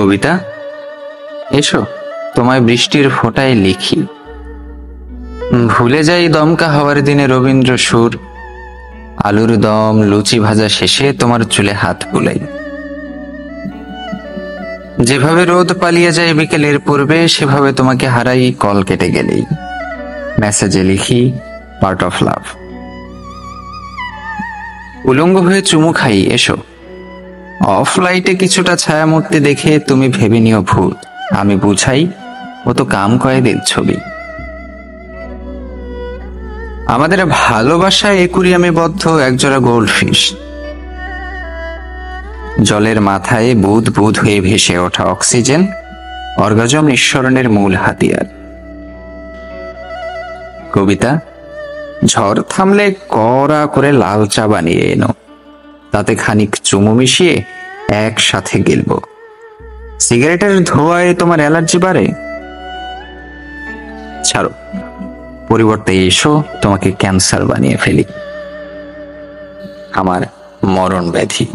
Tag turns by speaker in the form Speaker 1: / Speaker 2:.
Speaker 1: কবিতা, এসো তোমায় বৃষ্টির ফোঁটায় লিখি। ভুলে যাই দমকা হওয়ার দিনে রবীন্দ্র সুর। আলুর দম লুচি ভাজা শেষে তোমার চুলে হাত বুলাই। যেভাবে রোদ পালিয়ে যায় বিকেলের পূর্বে, সেভাবে তোমাকে হারাই কল কেটে গেলেই। মেসেজে লিখি পার্ট অফ লাভ। উলঙ্গ হয়ে চুমু খাই, এসো। অফ লাইটে কিছুটা ছায়ামূর্তি দেখে তুমি ভেবে নিও ভূত। আমি বুঝাই ও তো কাম কয়েদির ছবি। আমাদের ভালোবাসায় একুরিয়ামে বদ্ধ একজোড়া গোল্ডফিশ। জলের মাথায় বুদ বুদ হয়ে ভেসে ওঠা অক্সিজেন অর্গাজম নিঃসরণের মূল হাতিয়ার। কবিতা, ঝড় থামলে কড়া করে লাল চা বানিয়ে এনো, তাতে খানিক চুমু মিশিয়ে একসাথে গিলবো। সিগারেটের ধোঁয়ায় তোমার অ্যালার্জি বাড়ে? ছাড়ো, পরিবর্তে এসো তোমাকে ক্যান্সার বানিয়ে ফেলি, আমার মরণ ব্যাধি।